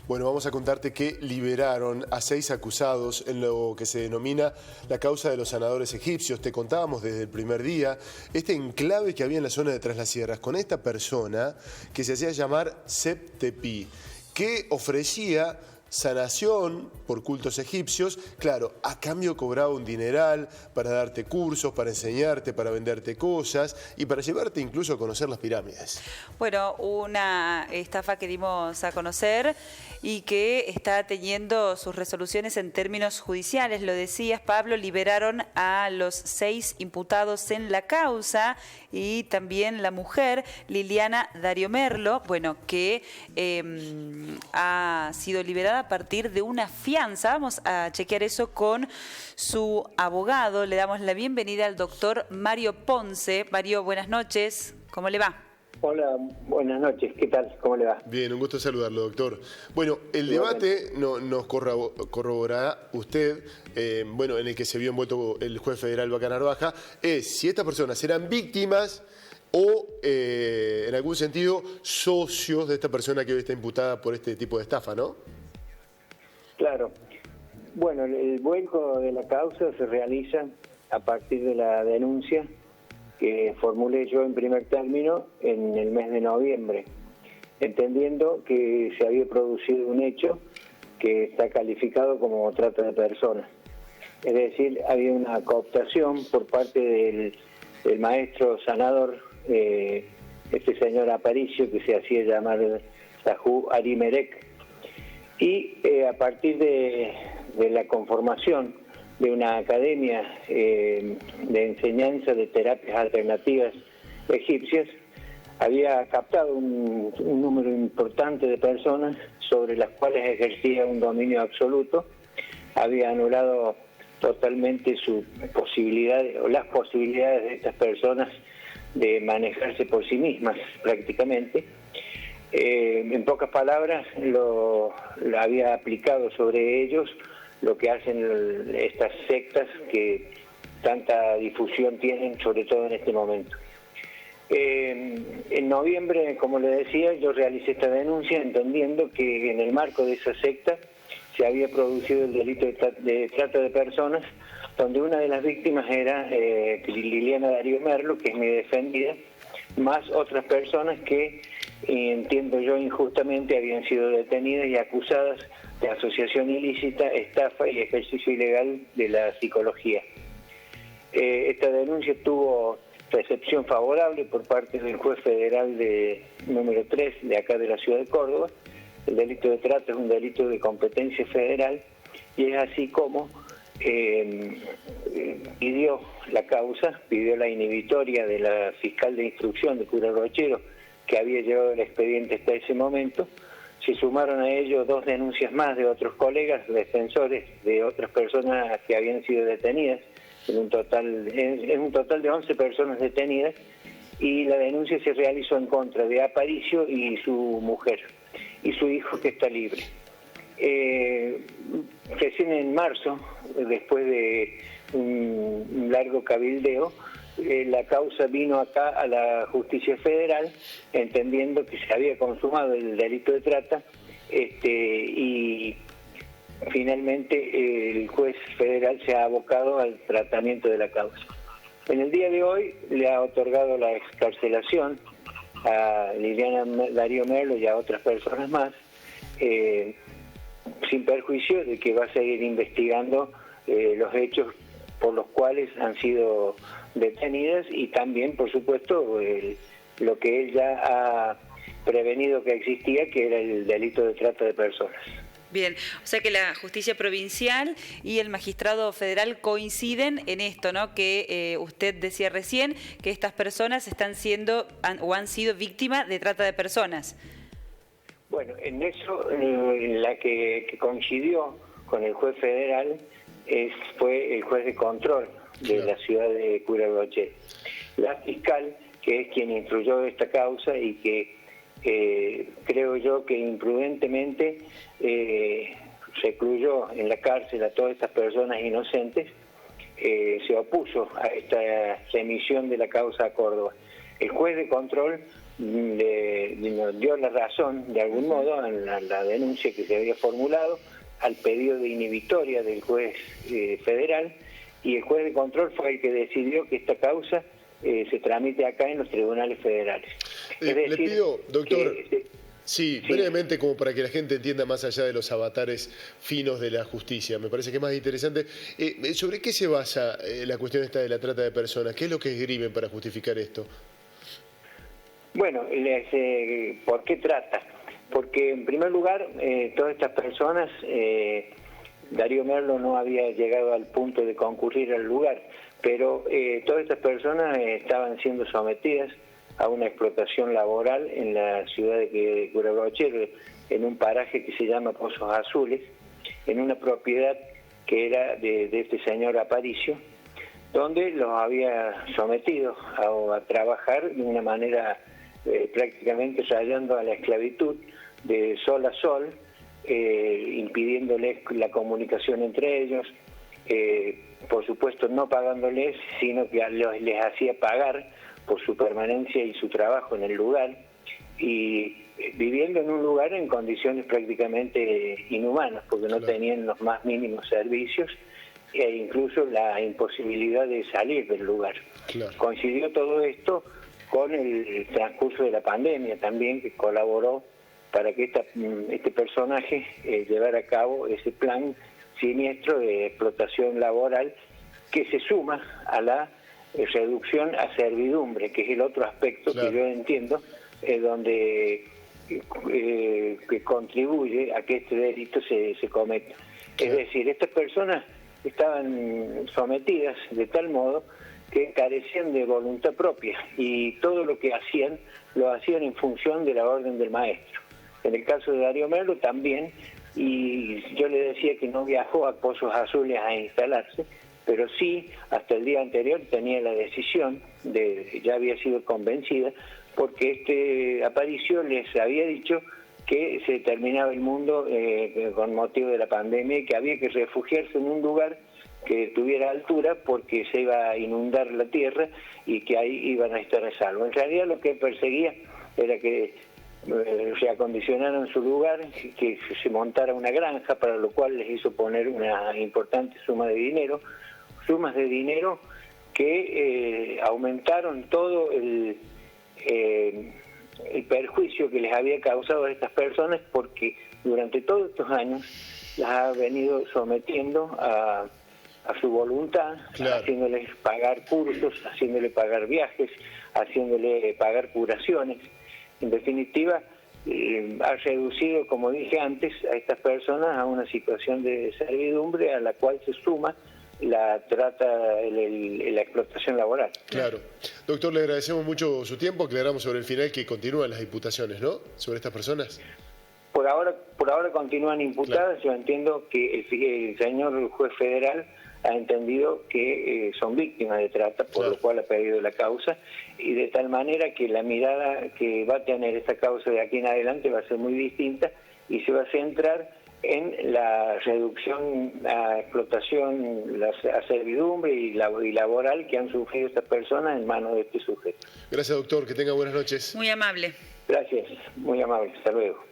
Bueno, vamos a contarte que liberaron a 6 acusados en lo que se denomina la causa de los sanadores egipcios. Te contábamos desde el primer día este enclave que había en la zona de Tras las Sierras con esta persona que se hacía llamar Sep Tepi, que ofrecía sanación por cultos egipcios. Claro, a cambio cobraba un dineral para darte cursos, para enseñarte, para venderte cosas y para llevarte incluso a conocer las pirámides. Bueno, una estafa que dimos a conocer y que está teniendo sus resoluciones en términos judiciales. Lo decías, Pablo, liberaron a los 6 imputados en la causa y también la mujer, Liliana Dario Merlo, bueno, que ha sido liberada a partir de una fianza. Vamos a chequear eso con su abogado. Le damos la bienvenida al doctor Mario Ponce. Mario, buenas noches. ¿Cómo le va? Hola, buenas noches. ¿Qué tal? ¿Cómo le va? Bien, un gusto saludarlo, doctor. Bueno, el debate nos corroborará usted, bueno, en el que se vio envuelto el juez federal Baca Narvaja, es si estas personas eran víctimas o, en algún sentido, socios de esta persona que hoy está imputada por este tipo de estafa, ¿no? Claro. Bueno, el vuelco de la causa se realiza a partir de la denuncia que formulé yo en primer término en el mes de noviembre, entendiendo que se había producido un hecho que está calificado como trata de personas. Es decir, había una cooptación por parte del maestro sanador, este señor Aparicio, que se hacía llamar Sahu Arimerek, y a partir de la conformación de una academia de enseñanza de terapias alternativas egipcias, había captado un número importante de personas sobre las cuales ejercía un dominio absoluto, había anulado totalmente su posibilidad o las posibilidades de estas personas de manejarse por sí mismas prácticamente. En pocas palabras, lo había aplicado sobre ellos lo que hacen estas sectas que tanta difusión tienen, sobre todo en este momento. En noviembre, como le decía, yo realicé esta denuncia entendiendo que en el marco de esa secta se había producido el delito de trata de personas, donde una de las víctimas era Liliana Dario Merlo, que es mi defendida, más otras personas que, entiendo yo, injustamente habían sido detenidas y acusadas de asociación ilícita, estafa y ejercicio ilegal de la psicología. Esta denuncia tuvo recepción favorable por parte del juez federal número 3 de acá de la ciudad de Córdoba. El delito de trata es un delito de competencia federal y es así como pidió la causa, pidió la inhibitoria de la fiscal de instrucción de Curarrochero, que había llevado el expediente hasta ese momento. Se sumaron a ello 2 denuncias más de otros colegas, defensores de otras personas que habían sido detenidas, en un total de 11 personas detenidas, y la denuncia se realizó en contra de Aparicio y su mujer, y su hijo, que está libre. Recién en marzo, después de un largo cabildeo, la causa vino acá a la justicia federal, entendiendo que se había consumado el delito de trata, y finalmente el juez federal se ha abocado al tratamiento de la causa. En el día de hoy le ha otorgado la excarcelación a Liliana Dario Merlo y a otras personas más, sin perjuicio de que va a seguir investigando los hechos por los cuales han sido detenidas y también, por supuesto, lo que él ya ha prevenido que existía, que era el delito de trata de personas. Bien, o sea que la justicia provincial y el magistrado federal coinciden en esto, ¿no? Que usted decía recién que estas personas están siendo o han sido víctimas de trata de personas. Bueno, en eso la que coincidió con el juez federal fue el juez de control de la ciudad de Curarrochero. La fiscal, que es quien instruyó esta causa y que creo yo que imprudentemente recluyó en la cárcel a todas estas personas inocentes, se opuso a esta remisión de la causa a Córdoba. El juez de control nos dio la razón, de algún modo, en la denuncia que se había formulado, al pedido de inhibitoria del juez federal, y el juez de control fue el que decidió que esta causa se tramite acá en los tribunales federales. Le pido, doctor, sí, brevemente, como para que la gente entienda más allá de los avatares finos de la justicia, me parece que es más interesante, ¿sobre qué se basa la cuestión esta de la trata de personas? ¿Qué es lo que esgrimen para justificar esto? Bueno, ¿por qué trata? Porque en primer lugar, todas estas personas, Darío Merlo no había llegado al punto de concurrir al lugar, pero todas estas personas estaban siendo sometidas a una explotación laboral en la ciudad de Curahuachero, en un paraje que se llama Pozos Azules, en una propiedad que era de este señor Aparicio, donde los había sometido a trabajar de una manera prácticamente rayando a la esclavitud, de sol a sol, impidiéndoles la comunicación entre ellos, por supuesto no pagándoles, sino que les hacía pagar por su permanencia y su trabajo en el lugar, y viviendo en un lugar en condiciones prácticamente inhumanas, porque no tenían los más mínimos servicios e incluso la imposibilidad de salir del lugar. Coincidió todo esto con el transcurso de la pandemia también, que colaboró para que este personaje llevara a cabo ese plan siniestro de explotación laboral, que se suma a la reducción a servidumbre, que es el otro aspecto que yo entiendo donde que contribuye a que este delito se cometa. Es decir, estas personas estaban sometidas de tal modo que carecían de voluntad propia, y todo lo que hacían, lo hacían en función de la orden del maestro. En el caso de Darío Merlo también, y yo le decía que no viajó a Pozos Azules a instalarse, pero sí, hasta el día anterior tenía la decisión, ya había sido convencida, porque este Aparicio les había dicho que se terminaba el mundo con motivo de la pandemia, y que había que refugiarse en un lugar que tuviera altura porque se iba a inundar la tierra y que ahí iban a estar a salvo. En realidad lo que él perseguía era que se acondicionaran su lugar, que se montara una granja, para lo cual les hizo poner una importante suma de dinero, sumas de dinero que aumentaron todo el perjuicio que les había causado a estas personas, porque durante todos estos años las ha venido sometiendo a su voluntad, haciéndoles pagar cursos, haciéndole pagar viajes, haciéndole pagar curaciones. En definitiva, ha reducido, como dije antes, a estas personas a una situación de servidumbre, a la cual se suma la trata, la explotación laboral. Claro. Doctor, le agradecemos mucho su tiempo. Aclaramos sobre el final que continúan las imputaciones, ¿no?, sobre estas personas. Por ahora continúan imputadas. Yo entiendo que el señor juez federal ha entendido que son víctimas de trata, por lo cual ha pedido la causa, y de tal manera que la mirada que va a tener esta causa de aquí en adelante va a ser muy distinta, y se va a centrar en la reducción a explotación, a servidumbre y laboral que han sufrido estas personas en manos de este sujeto. Gracias, doctor. Que tenga buenas noches. Muy amable. Gracias, muy amable. Hasta luego.